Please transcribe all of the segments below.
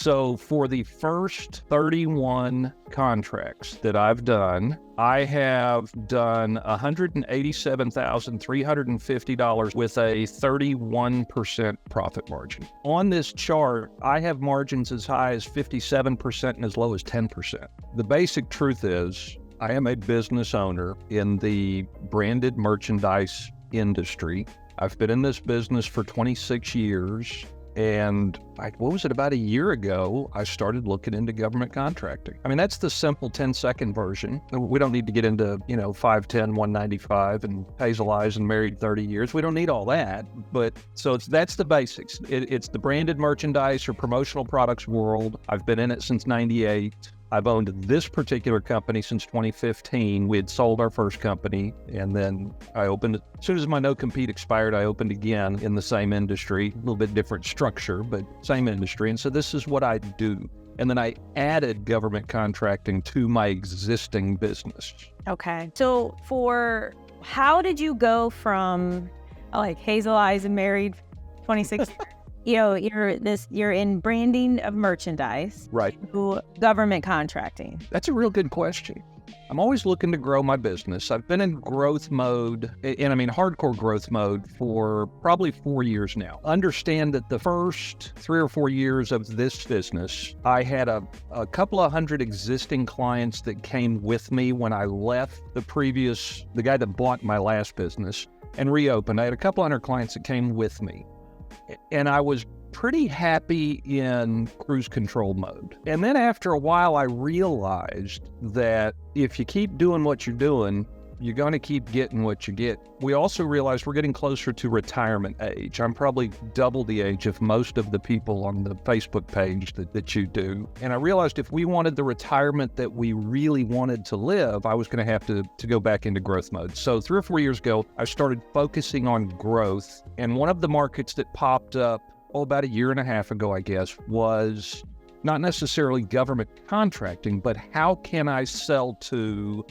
So for the first 31 contracts that I've done, I have done $187,350 with a 31% profit margin. On this chart, I have margins as high as 57% and as low as 10%. The basic truth is, I am a business owner in the branded merchandise industry. I've been in this business for 26 years. And about a year ago, I started looking into government contracting. I mean, that's the simple 10-second version. We don't need to get into, 5'10", 195 and hazel eyes and married 30 years. We don't need all that. But that's the basics. It's the branded merchandise or promotional products world. I've been in it since 98. I've owned this particular company since 2015. We had sold our first company, and then I opened it. As soon as my no-compete expired, I opened again in the same industry, a little bit different structure, but same industry. And so this is what I do. And then I added government contracting to my existing business. Okay. So how did you go from like hazel eyes and married 26 you're in branding of merchandise, right, to government contracting? That's a real good question. I'm always looking to grow my business. I've been in growth mode, hardcore growth mode for probably 4 years now. Understand that the first 3 or 4 years of this business, I had a couple of hundred existing clients that came with me when I left the guy that bought my last business and reopened. I had a couple hundred clients that came with me. And I was pretty happy in cruise control mode. And then after a while, I realized that if you keep doing what you're doing, you're going to keep getting what you get. We also realized we're getting closer to retirement age. I'm probably double the age of most of the people on the Facebook page that you do. And I realized if we wanted the retirement that we really wanted to live, I was going to have to go back into growth mode. So 3 or 4 years ago, I started focusing on growth. And one of the markets that popped up, about a year and a half ago, I guess, was not necessarily government contracting, but how can I sell to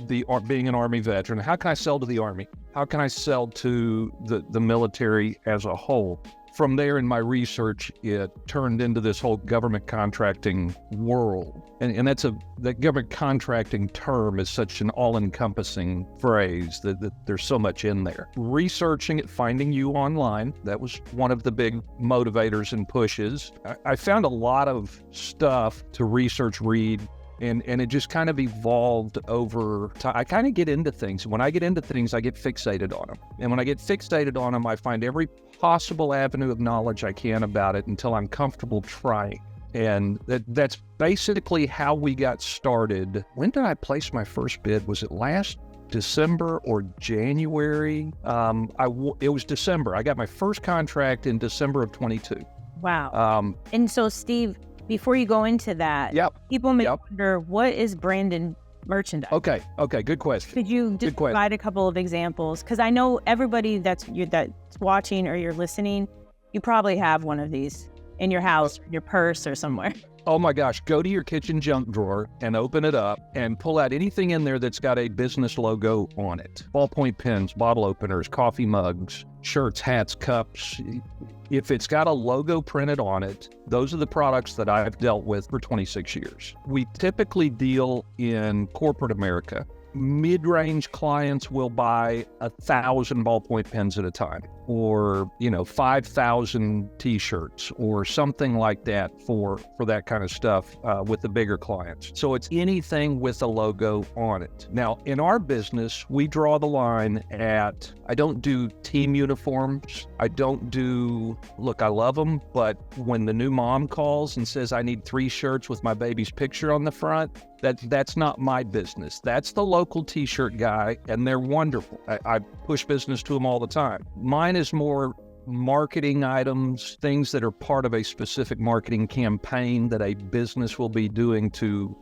being an Army veteran? How can I sell to the Army? How can I sell to the military as a whole? From there, in my research, it turned into this whole government contracting world. And that government contracting term is such an all-encompassing phrase that there's so much in there. Researching it, finding you online, that was one of the big motivators and pushes. I found a lot of stuff to research, read, and it just kind of evolved over time. I kind of get into things. When I get into things, I get fixated on them. And when I get fixated on them, I find every possible avenue of knowledge I can about it until I'm comfortable trying. And that's basically how we got started. When did I place my first bid? Was it last December or January? It was December. I got my first contract in December of 22. Wow. And so, Steve, before you go into that, people may wonder, what is branded merchandise? Okay, good question. Could you just provide a couple of examples? Because I know everybody that's watching or you're listening, you probably have one of these in your house, your purse, or somewhere. Oh my gosh, go to your kitchen junk drawer and open it up and pull out anything in there that's got a business logo on it. Ballpoint pens, bottle openers, coffee mugs, shirts, hats, cups. If it's got a logo printed on it, those are the products that I've dealt with for 26 years. We typically deal in corporate America. Mid-range clients will buy 1,000 ballpoint pens at a time, or 5,000 t-shirts or something like that for that kind of stuff with the bigger clients. So it's anything with a logo on it. Now, in our business, we draw the line at, I don't do team uniforms. I love them, but when the new mom calls and says I need 3 shirts with my baby's picture on the front, that's not my business. That's the local t-shirt guy, and they're wonderful. I push business to them all the time. Mine is more marketing items, things that are part of a specific marketing campaign that a business will be doing to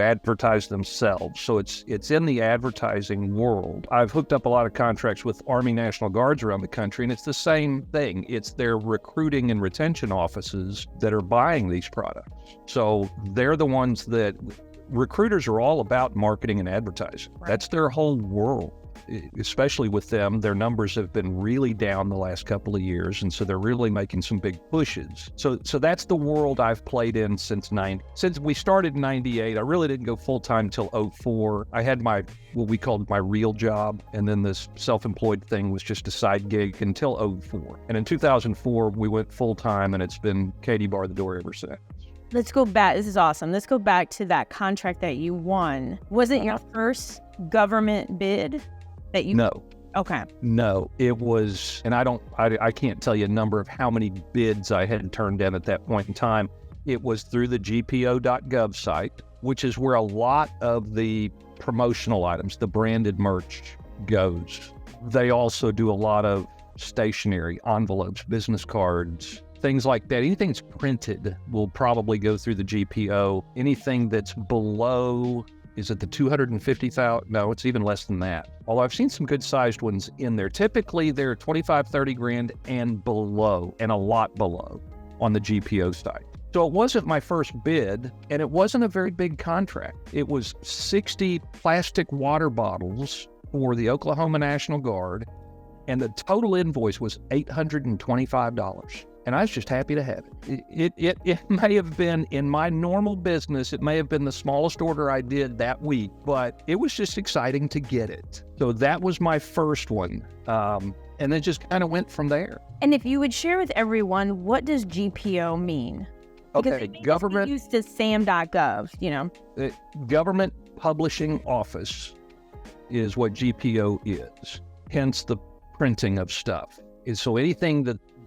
advertise themselves. So it's in the advertising world. I've hooked up a lot of contracts with Army National Guards around the country, and it's the same thing. It's their recruiting and retention offices that are buying these products. So they're the ones that recruiters are all about marketing and advertising. Right. That's their whole world. especially with them, their numbers have been really down the last couple of years, and so they're really making some big pushes. So that's the world I've played in since we started in 98. I really didn't go full-time till 04. I had what we called my real job, and then this self-employed thing was just a side gig until 04. And in 2004, we went full-time, and it's been Katie bar the door ever since. Let's go back. This is awesome. Let's go back to that contract that you won. Was it your first government bid that you? No. Okay. No, it was, and I can't tell you a number of how many bids I had turned in at that point in time. It was through the GPO.gov site, which is where a lot of the promotional items, the branded merch, goes. They also do a lot of stationery, envelopes, business cards, things like that. Anything that's printed will probably go through the GPO. Anything that's below, is it the 250,000? No, it's even less than that. Although I've seen some good sized ones in there. Typically they're 25, 30 grand and below, and a lot below on the GPO site. So it wasn't my first bid, and it wasn't a very big contract. It was 60 plastic water bottles for the Oklahoma National Guard, and the total invoice was $825. And I was just happy to have it. It may have been, in my normal business, it may have been the smallest order I did that week, but it was just exciting to get it. So that was my first one. And then just kind of went from there. And if you would share with everyone, what does GPO mean? Okay, government. Used to Sam.Gov, you know. Government Publishing Office is what GPO is. Hence the printing of stuff. So anything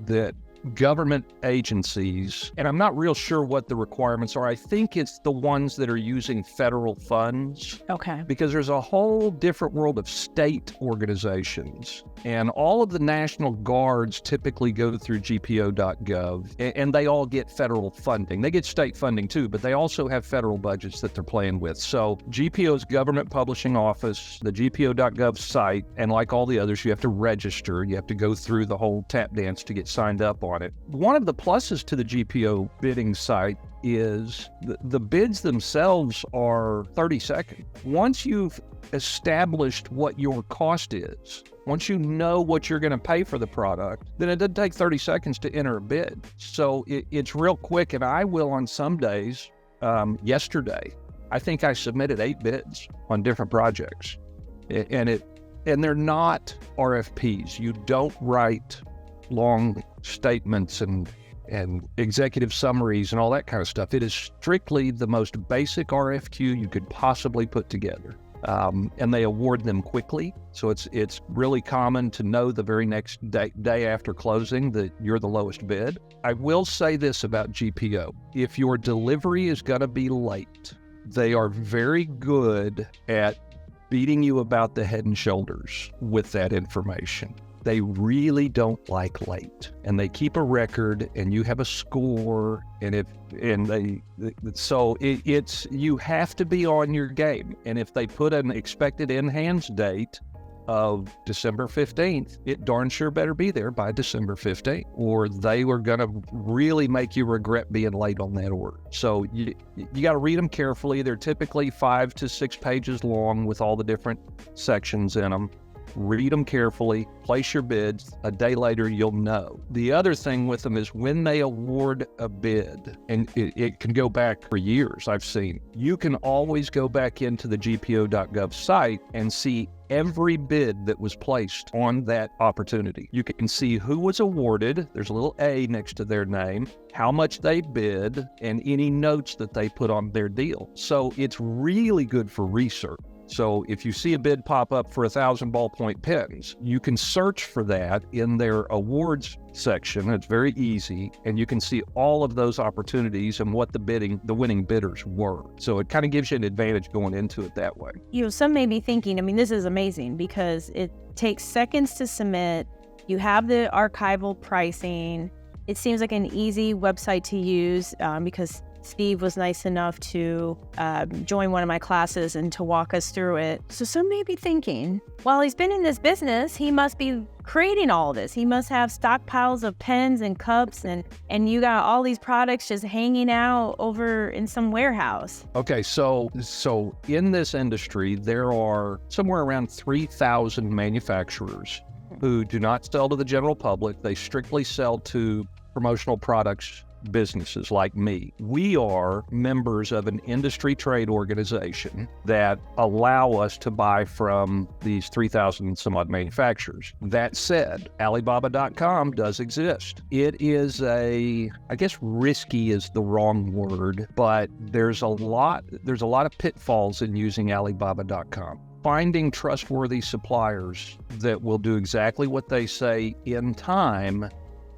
that government agencies, and I'm not real sure what the requirements are. I think it's the ones that are using federal funds. Okay. Because there's a whole different world of state organizations, and all of the National Guards typically go through GPO.gov, and they all get federal funding. They get state funding too, but they also have federal budgets that they're playing with. So GPO's Government Publishing Office, the GPO.gov site, and like all the others, you have to register. You have to go through the whole tap dance to get signed up on it. One of the pluses to the GPO bidding site is the bids themselves are 30 seconds. Once you've established what your cost is, once you know what you're going to pay for the product, then it doesn't take 30 seconds to enter a bid. So it's real quick, and I will on some days. Yesterday, I think I submitted 8 bids on different projects, and they're not RFPs. You don't write long statements and executive summaries and all that kind of stuff. It is strictly the most basic RFQ you could possibly put together. And they award them quickly. So it's really common to know the very next day after closing that you're the lowest bid. I will say this about GPO. If your delivery is going to be late, they are very good at beating you about the head and shoulders with that information. They really don't like late, and they keep a record, and you have a score, it's you have to be on your game. And if they put an expected in-hands date of December 15th, it darn sure better be there by December 15th, or they were going to really make you regret being late on that order. So you got to read them carefully. They're typically 5 to 6 pages long with all the different sections in them. Read them carefully, place your bids. A day later, you'll know. The other thing with them is when they award a bid, and it can go back for years, I've seen, you can always go back into the GPO.gov site and see every bid that was placed on that opportunity. You can see who was awarded. There's a little A next to their name, how much they bid, and any notes that they put on their deal. So it's really good for research. So if you see a bid pop up for 1,000 ballpoint pens, you can search for that in their awards section. It's very easy, and you can see all of those opportunities and what the winning bidders were. So it kind of gives you an advantage going into it that way. Some may be thinking, this is amazing because it takes seconds to submit. You have the archival pricing. It seems like an easy website to use because Steve was nice enough to join one of my classes and to walk us through it. So some may be thinking, while he's been in this business, he must be creating all this. He must have stockpiles of pens and cups, and you got all these products just hanging out over in some warehouse. Okay, so in this industry, there are somewhere around 3,000 manufacturers who do not sell to the general public. They strictly sell to promotional products businesses like me. We are members of an industry trade organization that allow us to buy from these 3,000 some odd manufacturers. That said, Alibaba.com does exist. It is I guess risky is the wrong word, but there's a lot of pitfalls in using Alibaba.com. Finding trustworthy suppliers that will do exactly what they say in time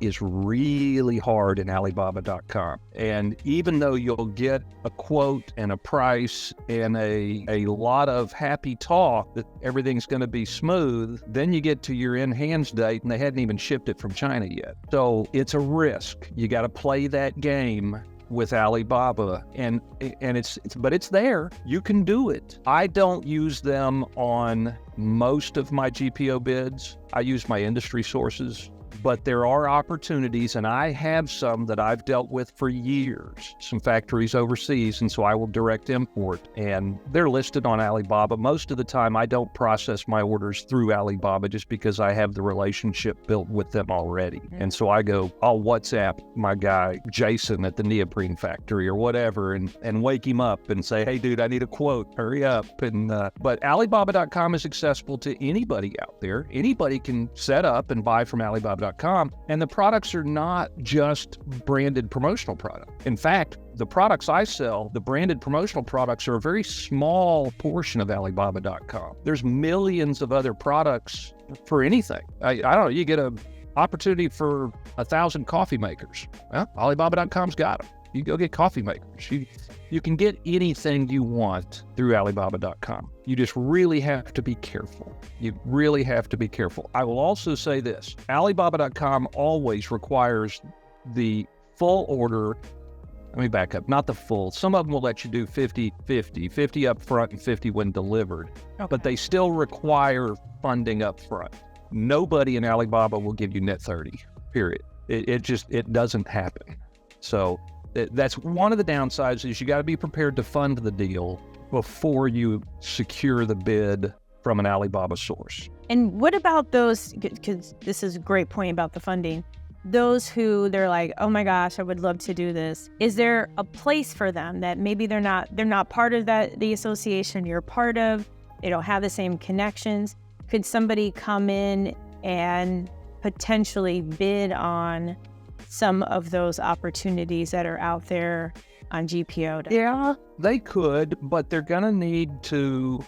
is really hard in Alibaba.com. And even though you'll get a quote and a price and a lot of happy talk that everything's going to be smooth, then you get to your in-hands date and they hadn't even shipped it from China yet. So it's a risk. You got to play that game with Alibaba, and it's there. You can do it. I don't use them on most of my GPO bids. I use my industry sources. But there are opportunities, and I have some that I've dealt with for years, some factories overseas, and so I will direct import, and they're listed on Alibaba. Most of the time, I don't process my orders through Alibaba just because I have the relationship built with them already. And so I'll WhatsApp my guy, Jason, at the neoprene factory or whatever, and wake him up and say, hey, dude, I need a quote, hurry up. But Alibaba.com is accessible to anybody out there. Anybody can set up and buy from Alibaba.com. And the products are not just branded promotional products. In fact, the products I sell, the branded promotional products, are a very small portion of Alibaba.com. There's millions of other products for anything. I don't know, you get an opportunity for 1,000 coffee makers. Well, Alibaba.com's got them. You go get coffee makers. You can get anything you want through Alibaba.com. You just really have to be careful. You really have to be careful. I will also say this. Alibaba.com always requires the full order. Let me back up. Not the full. Some of them will let you do 50-50, 50 up front and 50 when delivered. Okay. But they still require funding up front. Nobody in Alibaba will give you net 30, period. It doesn't happen. So that's one of the downsides, is you got to be prepared to fund the deal before you secure the bid from an Alibaba source. And what about those, because this is a great point about the funding, those who they're like, oh my gosh, I would love to do this. Is there a place for them that maybe they're not part of the association you're part of, they don't have the same connections? Could somebody come in and potentially bid on some of those opportunities that are out there on GPO? Yeah, they could, but they're going to need to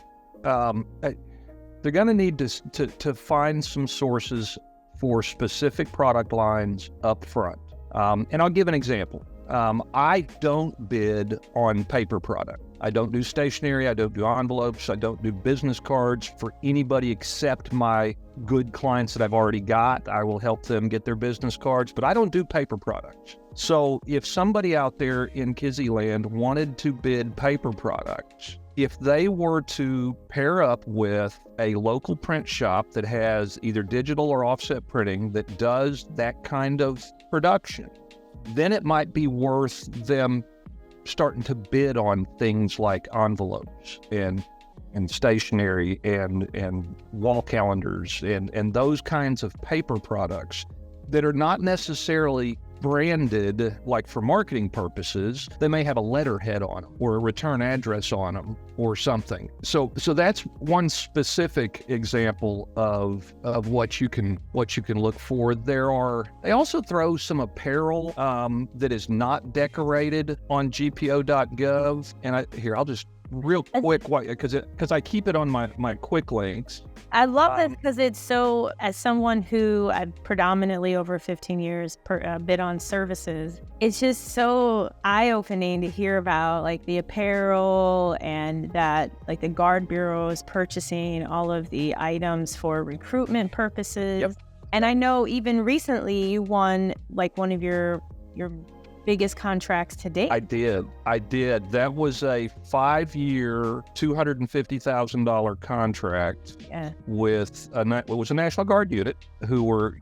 to find some sources for specific product lines up front. And I'll give an example. I don't bid on paper product. I don't do stationery. I don't do envelopes. I don't do business cards for anybody except my good clients that I've already got. I will help them get their business cards, but I don't do paper products. So if somebody out there in Kizzy Land wanted to bid paper products, if they were to pair up with a local print shop that has either digital or offset printing that does that kind of production, then it might be worth them starting to bid on things like envelopes and stationery and wall calendars and those kinds of paper products that are not necessarily branded, like for marketing purposes. They may have a letterhead on them or a return address on them or something. So that's one specific example of what you can look for. They also throw some apparel that is not decorated on GPO.gov. And I'll just real quick, because I keep it on my quick links. I love this because it's so, as someone who I've predominantly over 15 years bid on services, it's just so eye-opening to hear about like the apparel and that like the Guard Bureau is purchasing all of the items for recruitment purposes. Yep. And I know even recently you won like one of your biggest contracts to date. I did. That was a 5-year, $250,000 contract with it was a National Guard unit who were,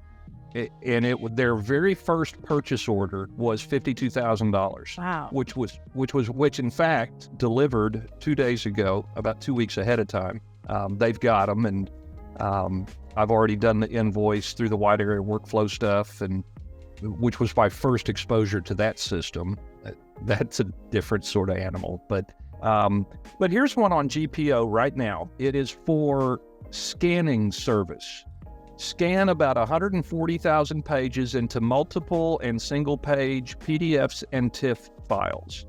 and their very first purchase order was $52,000. Wow. Which in fact delivered 2 days ago, about 2 weeks ahead of time. They've got them, and I've already done the invoice through the wide area workflow stuff, and which was my first exposure to that system. That's a different sort of animal, but here's one on GPO right now. It is for scanning service. Scan about 140,000 pages into multiple and single page PDFs and TIFF files.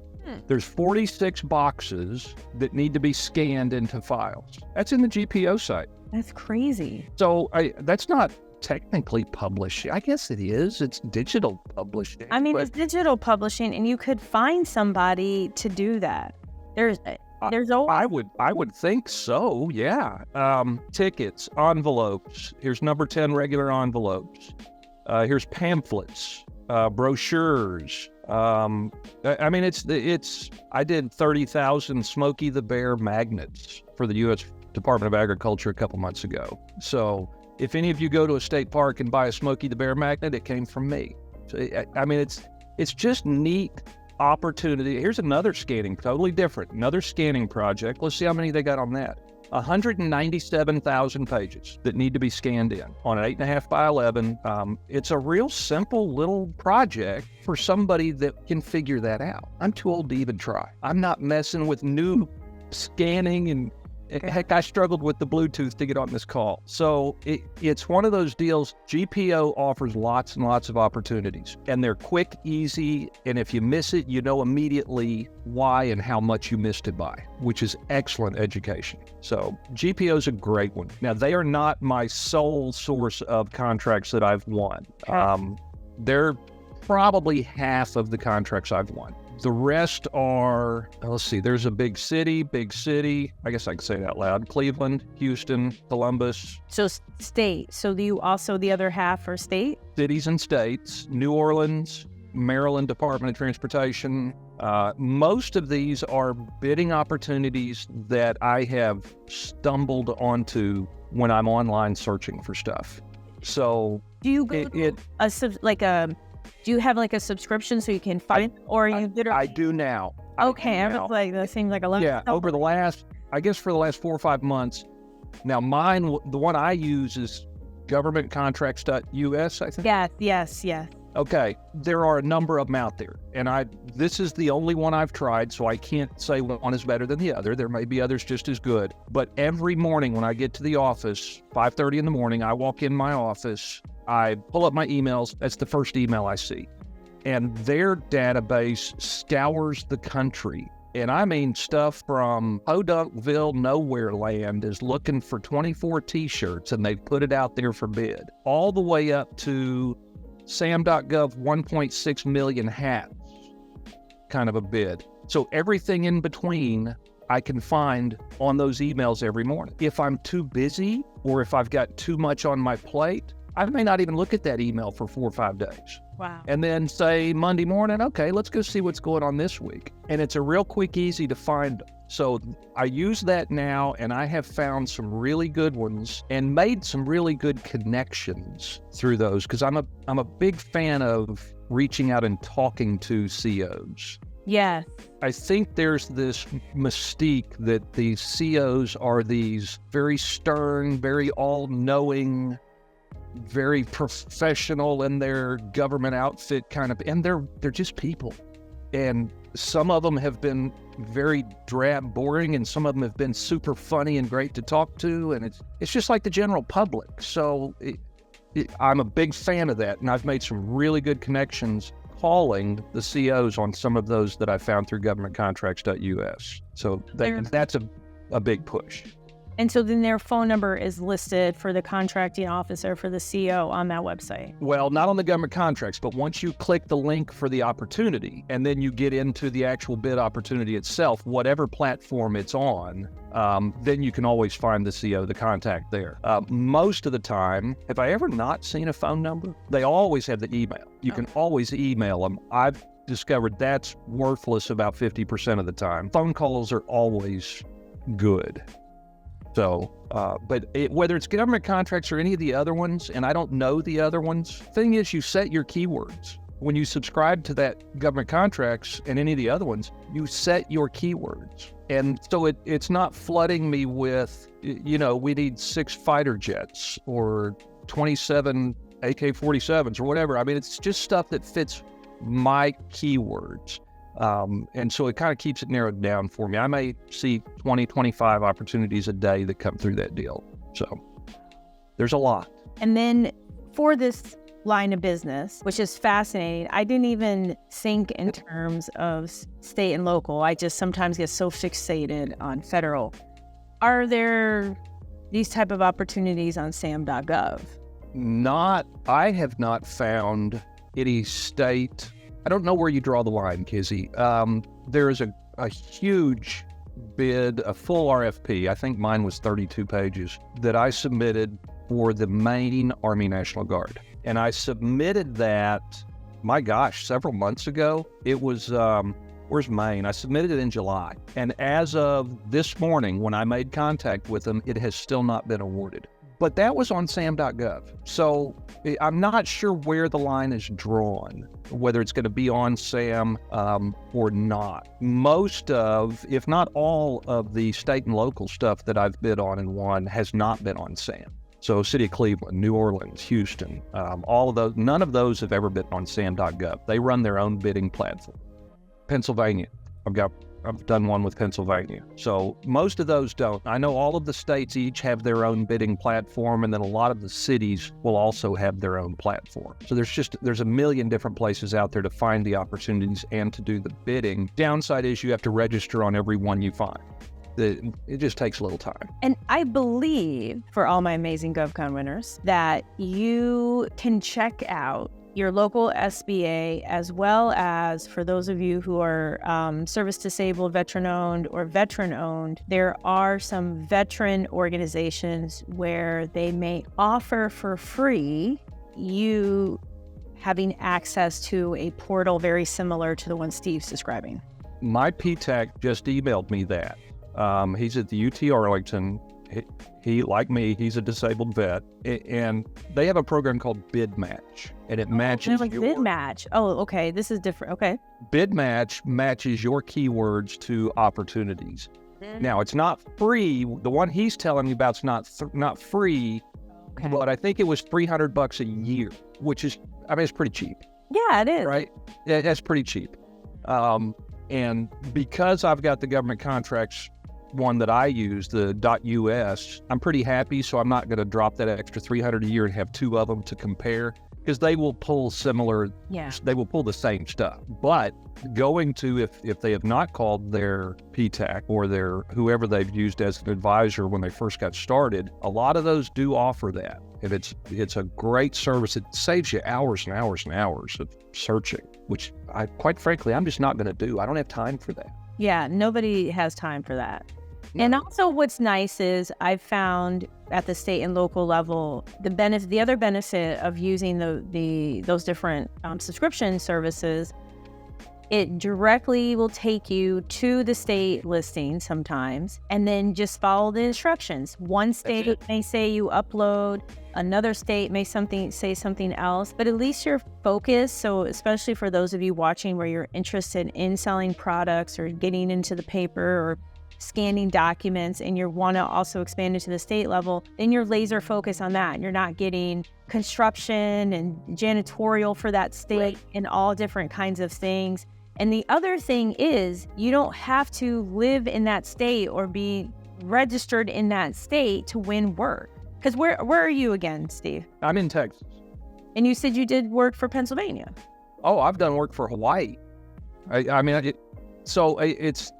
There's 46 boxes that need to be scanned into files. That's in the GPO site. That's crazy. So that's not technically publishing. I guess it is. It's digital publishing. I mean, it's digital publishing, and you could find somebody to do that. There's always... I would think so. Yeah. Tickets, envelopes. Here's number 10 regular envelopes. Here's pamphlets, brochures. I mean, I did 30,000 Smokey the Bear magnets for the U.S. Department of Agriculture a couple months ago. So if any of you go to a state park and buy a Smokey the Bear magnet, it came from me. So, I mean, it's just neat opportunity. Here's another scanning, totally different, another scanning project. Let's see how many they got on that. 197,000 pages that need to be scanned in on an 8.5 by 11. It's a real simple little project for somebody that can figure that out. I'm too old to even try. I'm not messing with new scanning, and heck, I struggled with the Bluetooth to get on this call. So it's one of those deals. GPO offers lots and lots of opportunities, and they're quick, easy, and if you miss it, you know immediately why and how much you missed it by, which is excellent education. So GPO is a great one. Now, they are not my sole source of contracts that I've won. They're probably half of the contracts I've won. The rest are, let's see, there's a big city, I guess I can say it out loud, Cleveland, Houston, Columbus. So state, so the other half are state? Cities and states, New Orleans, Maryland Department of Transportation. Most of these are bidding opportunities that I have stumbled onto when I'm online searching for stuff. So do you go do you have like a subscription so you can find it, or you literally? I do now. Okay, I was like, that seems like a lot. Yeah, over the last, I guess for the last 4 or 5 months. Now mine, the one I use is governmentcontracts.us, I think. Yes. Okay, there are a number of them out there, and this is the only one I've tried, so I can't say one is better than the other. There may be others just as good. But every morning when I get to the office, 5:30 in the morning, I walk in my office, I pull up my emails. That's the first email I see. And their database scours the country. And I mean stuff from Podunkville, nowhere land is looking for 24 t-shirts, and they put it out there for bid. All the way up to Sam.Gov 1.6 million hats kind of a bid. So everything in between I can find on those emails every morning. If I'm too busy or if I've got too much on my plate, I may not even look at that email for 4 or 5 days. Wow. And then say Monday morning, okay, let's go see what's going on this week. And it's a real quick, easy to find. So I use that now, and I have found some really good ones and made some really good connections through those, because I'm a big fan of reaching out and talking to COs. Yeah. I think there's this mystique that these COs are these very stern, very all-knowing, very professional in their government outfit kind of, and they're just people. And some of them have been very drab, boring, and some of them have been super funny and great to talk to, and it's just like the general public. So I'm a big fan of that, and I've made some really good connections calling the COs on some of those that I found through governmentcontracts.us. So that's a big push. And so then their phone number is listed for the contracting officer, for the CO on that website? Well, not on the government contracts, but once you click the link for the opportunity and then you get into the actual bid opportunity itself, whatever platform it's on, then you can always find the CO, the contact there. Most of the time, have I ever not seen a phone number? They always have the email. You can always email them. I've discovered that's worthless about 50% of the time. Phone calls are always good. So, whether it's government contracts or any of the other ones, and I don't know the other ones, thing is you set your keywords. When you subscribe to that government contracts and any of the other ones, you set your keywords. And so it's not flooding me with, we need 6 fighter jets or 27 AK-47s or whatever. I mean, it's just stuff that fits my keywords. And so it kind of keeps it narrowed down for me. I may see 20, 25 opportunities a day that come through that deal. So there's a lot. And then for this line of business, which is fascinating, I didn't even think in terms of state and local. I just sometimes get so fixated on federal. Are there these type of opportunities on Sam.Gov? I have not found any state. I don't know where you draw the line, Kizzy. There is a huge bid, a full RFP. I think mine was 32 pages that I submitted for the Maine Army National Guard. And I submitted that, my gosh, several months ago. It was, where's Maine? I submitted it in July. And as of this morning, when I made contact with them, it has still not been awarded. But that was on Sam.Gov. So I'm not sure where the line is drawn, whether it's going to be on Sam or not. Most of, if not all of the state and local stuff that I've bid on and won has not been on Sam. So City of Cleveland, New Orleans, Houston, all of those, none of those have ever been on Sam.Gov. They run their own bidding platform. Pennsylvania, I've done one with Pennsylvania. So most of those don't. I know all of the states each have their own bidding platform, and then a lot of the cities will also have their own platform. So there's a million different places out there to find the opportunities and to do the bidding. Downside is you have to register on every one you find. It just takes a little time. And I believe, for all my amazing GovCon winners, that you can check out your local SBA, as well as for those of you who are service-disabled, veteran-owned, or veteran-owned, there are some veteran organizations where they may offer for free you having access to a portal very similar to the one Steve's describing. My PTAC just emailed me that. He's at the UT Arlington. He, like me, he's a disabled vet, and they have a program called Bid Match, and it matches Bid Match. Oh, okay. This is different. Okay. Bid Match matches your keywords to opportunities. Now, it's not free. The one he's telling me about is not free, okay, but I think it was $300 a year, which is, it's pretty cheap. Yeah, it is. Right? Yeah, that's pretty cheap. And because I've got the government contracts one that I use, the .us, I'm pretty happy, so I'm not going to drop that extra $300 a year and have 2 of them to compare, because they will pull they will pull the same stuff. But going to, if they have not called their PTAC or their whoever they've used as an advisor when they first got started, a lot of those do offer that. And it's a great service. It saves you hours and hours and hours of searching, which quite frankly, I'm just not going to do. I don't have time for that. Yeah, nobody has time for that. No. And also what's nice is I've found at the state and local level, the other benefit of using those different subscription services, it directly will take you to the state listing sometimes, and then just follow the instructions. One state may say you upload, another state may say something else, but at least you're focused. So especially for those of you watching where you're interested in selling products or getting into the paper or scanning documents, and you want to also expand it to the state level, then you're laser focused on that. And you're not getting construction and janitorial for that state and all different kinds of things. And the other thing is, you don't have to live in that state or be registered in that state to win work. Because where are you again, Steve? I'm in Texas. And you said you did work for Pennsylvania. Oh, I've done work for Hawaii. It's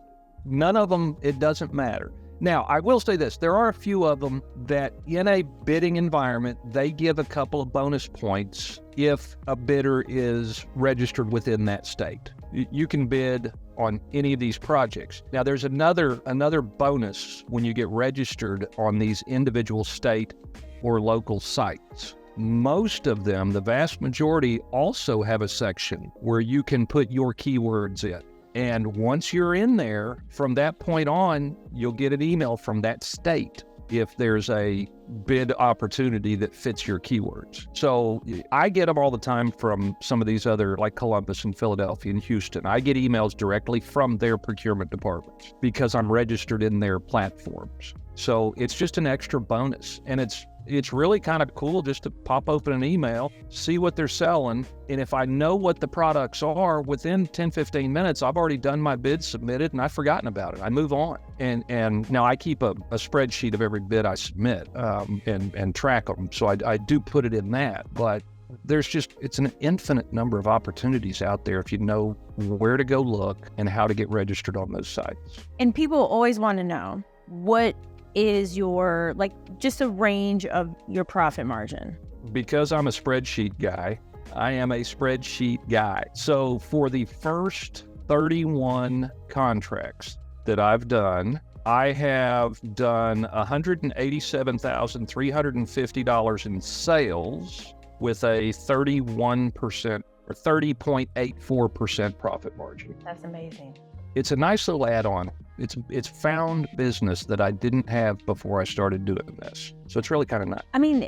none of them, it doesn't matter. Now, I will say this, there are a few of them that in a bidding environment, they give a couple of bonus points if a bidder is registered within that state. You can bid on any of these projects. Now, there's another bonus when you get registered on these individual state or local sites. most of them, the vast majority, also have a section where you can put your keywords in. And once you're in there, from that point on, you'll get an email from that state if there's a bid opportunity that fits your keywords. So I get them all the time from some of these other, like Columbus and Philadelphia and Houston. I get emails directly from their procurement departments because I'm registered in their platforms. So it's just an extra bonus. And it's really kind of cool just to pop open an email, see what they're selling. And if I know what the products are, within 10, 15 minutes, I've already done my bid, submitted, and I've forgotten about it. I move on. And now I keep a spreadsheet of every bid I submit and track them. So I do put it in that. But it's an infinite number of opportunities out there if you know where to go look and how to get registered on those sites. And people always want to know, what is your, just a range of your profit margin? Because I'm a spreadsheet guy, I am a spreadsheet guy. So for the first 31 contracts that I've done, I have done $187,350 in sales with a 31% or 30.84% profit margin. That's amazing. It's a nice little add-on. It's found business that I didn't have before I started doing this. So it's really kind of nice. I mean,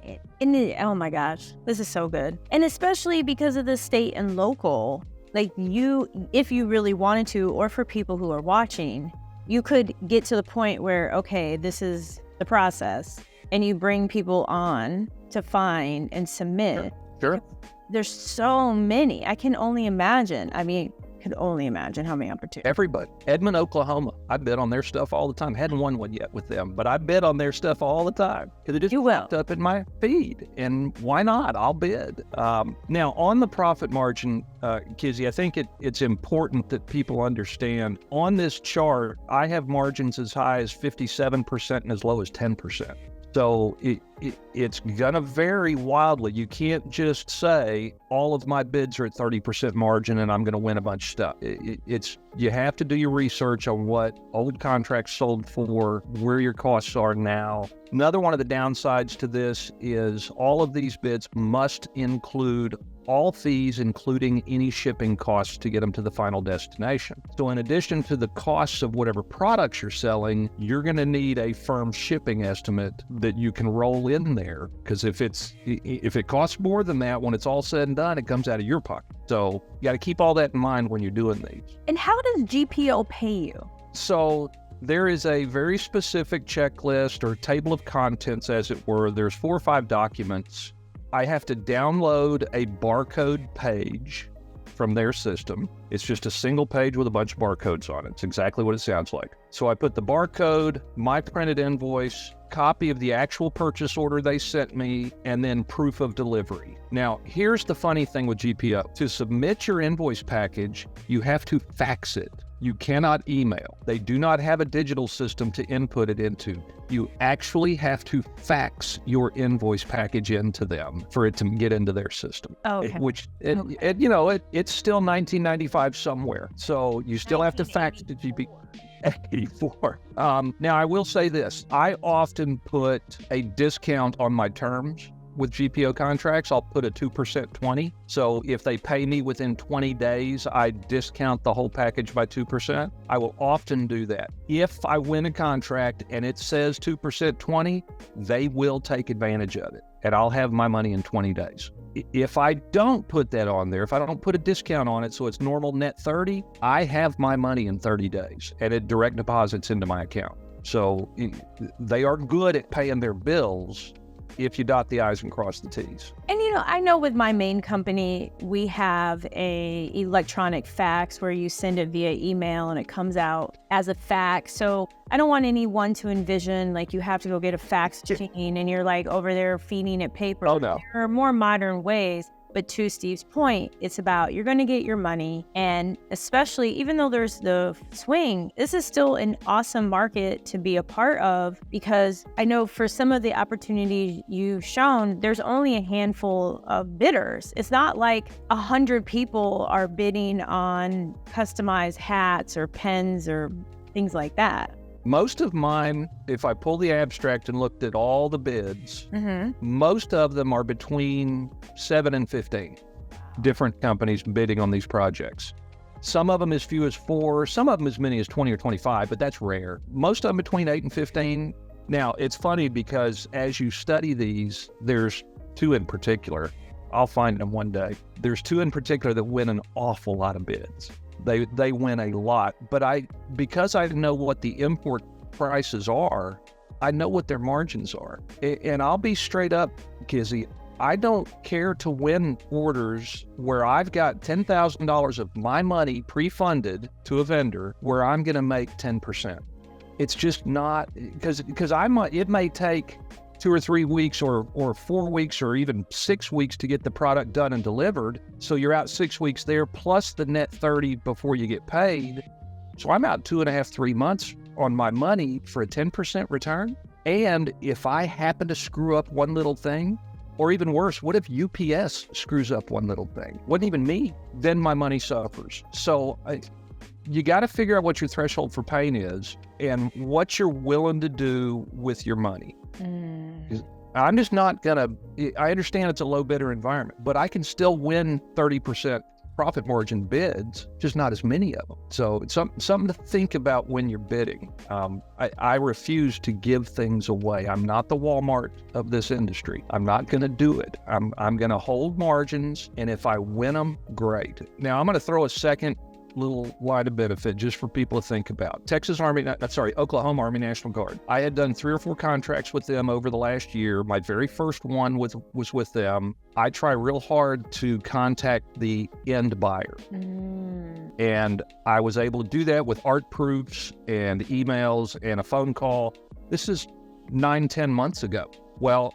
oh my gosh, this is so good. And especially because of the state and local, if you really wanted to, or for people who are watching, you could get to the point where, okay, this is the process, and you bring people on to find and submit. Sure. There's so many. I can only imagine. Could only imagine how many opportunities. Everybody. Edmond, Oklahoma. I bid on their stuff all the time. Hadn't won one yet with them, but I bid on their stuff all the time because it just popped up in my feed. And why not? I'll bid. Now, on the profit margin, Kizzy, I think it's important that people understand on this chart, I have margins as high as 57% and as low as 10%. So it's going to vary wildly. You can't just say all of my bids are at 30% margin and I'm going to win a bunch of stuff. You have to do your research on what old contracts sold for, where your costs are now. Another one of the downsides to this is all of these bids must include all fees, including any shipping costs to get them to the final destination. So in addition to the costs of whatever products you're selling, you're going to need a firm shipping estimate that you can roll in there. Because if it costs more than that, when it's all said and done, it comes out of your pocket. So you got to keep all that in mind when you're doing these. And how does GPO pay you? So there is a very specific checklist or table of contents, as it were. There's 4 or 5 documents. I have to download a barcode page from their system. It's just a single page with a bunch of barcodes on it. It's exactly what it sounds like. So I put the barcode, my printed invoice, copy of the actual purchase order they sent me, and then proof of delivery. Now, here's the funny thing with GPO. To submit your invoice package, you have to fax it. You cannot email. They do not have a digital system to input it into. You actually have to fax your invoice package into them for it to get into their system. Oh, okay. It's still 1995 somewhere. So you still have to fax it to GPO. 84. Now, I will say this. I often put a discount on my terms. With GPO contracts, I'll put a 2% 20. So if they pay me within 20 days, I discount the whole package by 2%. I will often do that. If I win a contract and it says 2% 20, they will take advantage of it, and I'll have my money in 20 days. If I don't put that on there, if I don't put a discount on it so it's normal net 30, I have my money in 30 days, and it direct deposits into my account. So they are good at paying their bills if you dot the I's and cross the T's. And I know with my main company, we have a electronic fax where you send it via email and it comes out as a fax. So I don't want anyone to envision you have to go get a fax machine and you're over there feeding it paper. Oh, no. There are more modern ways. But to Steve's point, it's about you're going to get your money. And especially, even though there's the swing, this is still an awesome market to be a part of, because I know for some of the opportunities you've shown, there's only a handful of bidders. It's not like 100 people are bidding on customized hats or pens or things like that. Most of mine, if I pull the abstract and looked at all the bids, most of them are between 7 and 15 different companies bidding on these projects. Some of them as few as 4, some of them as many as 20 or 25, but that's rare. Most of them between 8 and 15. Now, it's funny because as you study these, there's 2 in particular. I'll find them one day. There's 2 in particular that win an awful lot of bids. They win a lot, but because I know what the import prices are, I know what their margins are. And I'll be straight up, Kizzy, I don't care to win orders where I've got $10,000 of my money pre-funded to a vendor where I'm going to make 10%. It's just not, because it may take 2 or 3 weeks or 4 weeks or even 6 weeks to get the product done and delivered. So you're out 6 weeks there plus the net 30 before you get paid. So I'm out 2.5, 3 months on my money for a 10% return. And if I happen to screw up one little thing, or even worse, what if UPS screws up one little thing? Wasn't even me. Then my money suffers. So you got to figure out what your threshold for pain is and what you're willing to do with your money. I'm just not going to, I understand it's a low bidder environment, but I can still win 30% profit margin bids, just not as many of them. So it's something to think about when you're bidding. I refuse to give things away. I'm not the Walmart of this industry. I'm not going to do it. I'm going to hold margins, and if I win them, great. Now I'm going to throw a second little line of benefit just for people to think about. Oklahoma Army National Guard. I had done 3 or 4 contracts with them over the last year. My very first one was with them. I try real hard to contact the end buyer. And I was able to do that with art proofs and emails and a phone call. This is 9-10 months ago. Well,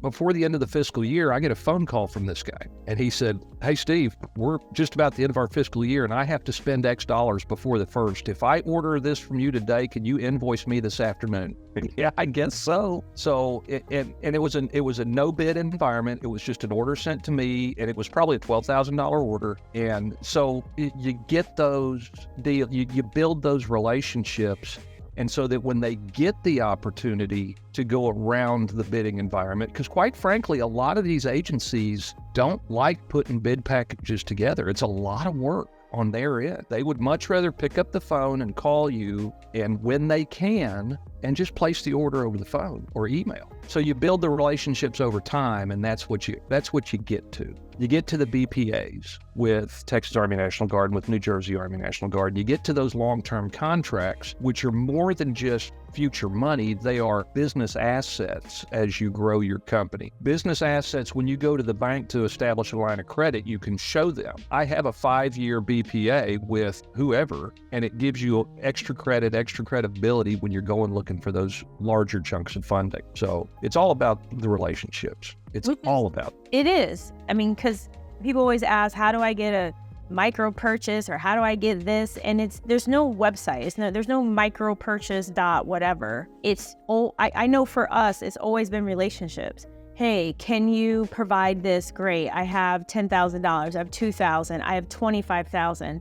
before the end of the fiscal year, I get a phone call from this guy. And he said, "Hey, Steve, we're just about the end of our fiscal year and I have to spend X dollars before the 1st. If I order this from you today, can you invoice me this afternoon?" Yeah, I guess so. So, it was a no bid environment. It was just an order sent to me, and it was probably a $12,000 order. And so you get those deals, you build those relationships. And so that when they get the opportunity to go around the bidding environment, because quite frankly, a lot of these agencies don't like putting bid packages together. It's a lot of work on their end. They would much rather pick up the phone and call you, and when they can, and just place the order over the phone or email. So you build the relationships over time, and that's what you get to. You get to the BPAs with Texas Army National Guard and with New Jersey Army National Guard. You get to those long-term contracts, which are more than just future money. They are business assets as you grow your company. Business assets, when you go to the bank to establish a line of credit, you can show them, I have a 5-year BPA with whoever, and it gives you extra credit, extra credibility when you're going looking for those larger chunks of funding. So it's all about the relationships. It is. I mean, because people always ask, how do I get a micro purchase, or how do I get this? And there's no website. There's no micro purchase dot whatever. I know for us, it's always been relationships. Hey, can you provide this? Great. I have $10,000. I have $2,000. I have $25,000.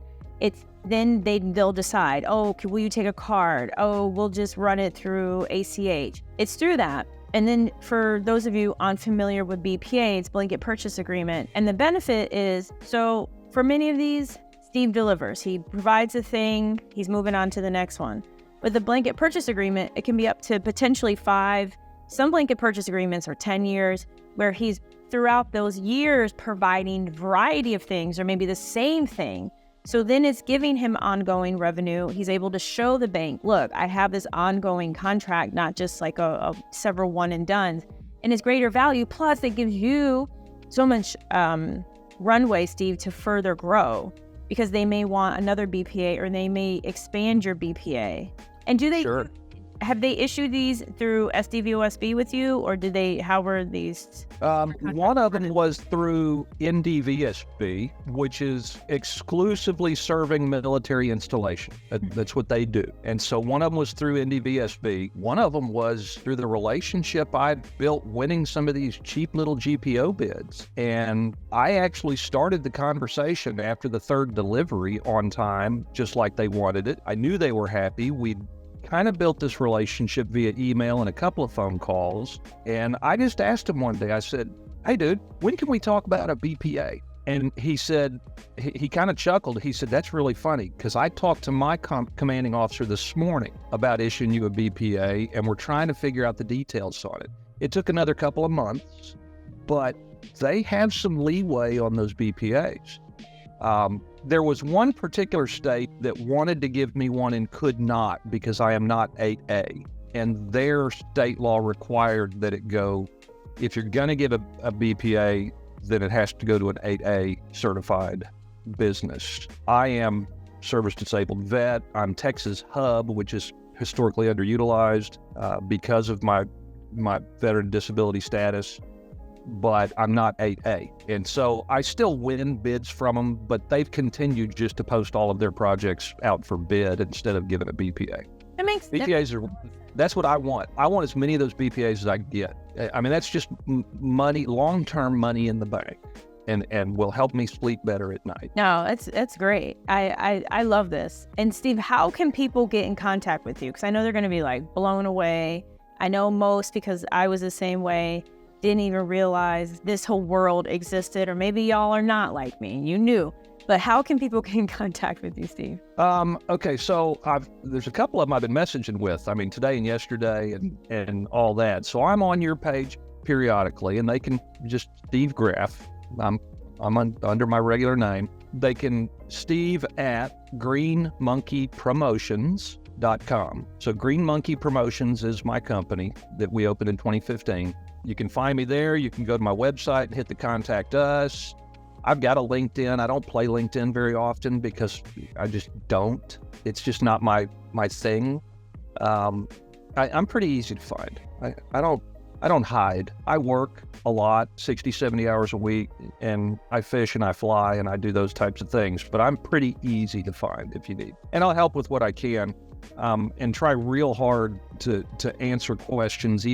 Then they'll decide, will you take a card? We'll just run it through ACH. It's through that. And then for those of you unfamiliar with BPA, it's blanket purchase agreement. And the benefit is, so for many of these, Steve delivers. He provides a thing, he's moving on to the next one. With the blanket purchase agreement, it can be up to potentially 5. Some blanket purchase agreements are 10 years, where he's throughout those years providing a variety of things, or maybe the same thing. So then it's giving him ongoing revenue. He's able to show the bank, look, I have this ongoing contract, not just like a several one and done. And it's greater value. Plus, it gives you so much runway, Steve, to further grow, because they may want another BPA, or they may expand your BPA. And do they? Sure. Have they issued these through SDVOSB with you, or how were these? One of them was through NDVSB, which is exclusively serving military installation. That's what they do. And so one of them was through NDVSB. One of them was through the relationship I built winning some of these cheap little GPO bids. And I actually started the conversation after the 3rd delivery on time, just like they wanted it. I knew they were happy. We'd kind of built this relationship via email and a couple of phone calls. And I just asked him one day, I said, hey, dude, when can we talk about a BPA? And he said, he kind of chuckled. He said, that's really funny because I talked to my commanding officer this morning about issuing you a BPA, and we're trying to figure out the details on it. It took another couple of months, but they have some leeway on those BPAs. There was one particular state that wanted to give me one and could not because I am not 8A. And their state law required that it go, if you're going to give a BPA, then it has to go to an 8A certified business. I am service disabled vet. I'm Texas Hub, which is historically underutilized because of my veteran disability status, but I'm not 8A. And so I still win bids from them, but they've continued just to post all of their projects out for bid instead of giving a BPA. That makes BPAs that's what I want. I want as many of those BPAs as I can get. I mean, that's just money, long-term money in the bank, and will help me sleep better at night. No, that's great. I love this. And Steve, how can people get in contact with you? Because I know they're going to be like blown away. I know most, because I was the same way, didn't even realize this whole world existed, or maybe y'all are not like me, you knew. But how can people get in contact with you, Steve? Okay, so there's a couple of them I've been messaging with. I mean, today and yesterday and all that. So I'm on your page periodically, and they can just Steve Graff. I'm under my regular name. They can Steve at greenmonkeypromotions.com. So Green Monkey Promotions is my company that we opened in 2015. You can find me there. You can go to my website and hit the contact us. I've got a LinkedIn. I don't play LinkedIn very often because I just don't. It's just not my thing. I'm pretty easy to find. I don't hide. I work a lot, 60, 70 hours a week, and I fish and I fly and I do those types of things, but I'm pretty easy to find if you need. And I'll help with what I can and try real hard to answer questions.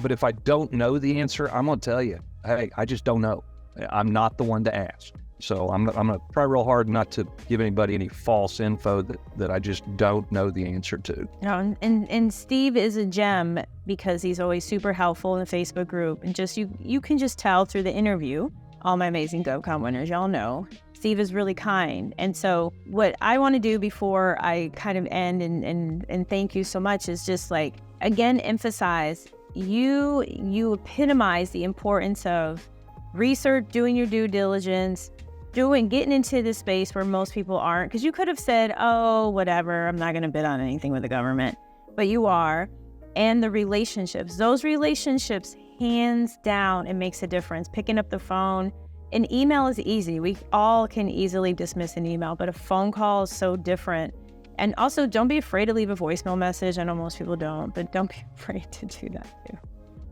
But if I don't know the answer, I'm going to tell you, hey, I just don't know. I'm not the one to ask. So I'm going to try real hard not to give anybody any false info that I just don't know the answer to. And Steve is a gem because he's always super helpful in the Facebook group. And just you can just tell through the interview, all my amazing GovCon winners, y'all know, Steve is really kind. And so what I want to do before I kind of end and thank you so much is just like, again, emphasize you epitomize the importance of research, doing your due diligence, getting into this space where most people aren't, because you could have said, oh, whatever, I'm not going to bid on anything with the government, but you are. And the relationships, those relationships, hands down, it makes a difference. Picking up the phone, an email is easy. We all can easily dismiss an email, but a phone call is so different. And also, don't be afraid to leave a voicemail message. I know most people don't, but don't be afraid to do that too.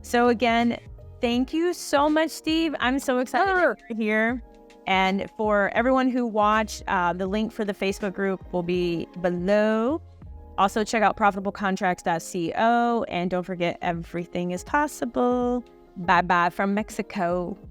So again, thank you so much, Steve. I'm so excited you're here. And for everyone who watched, the link for the Facebook group will be below. Also, check out profitablecontracts.co. And don't forget, everything is possible. Bye-bye from Mexico.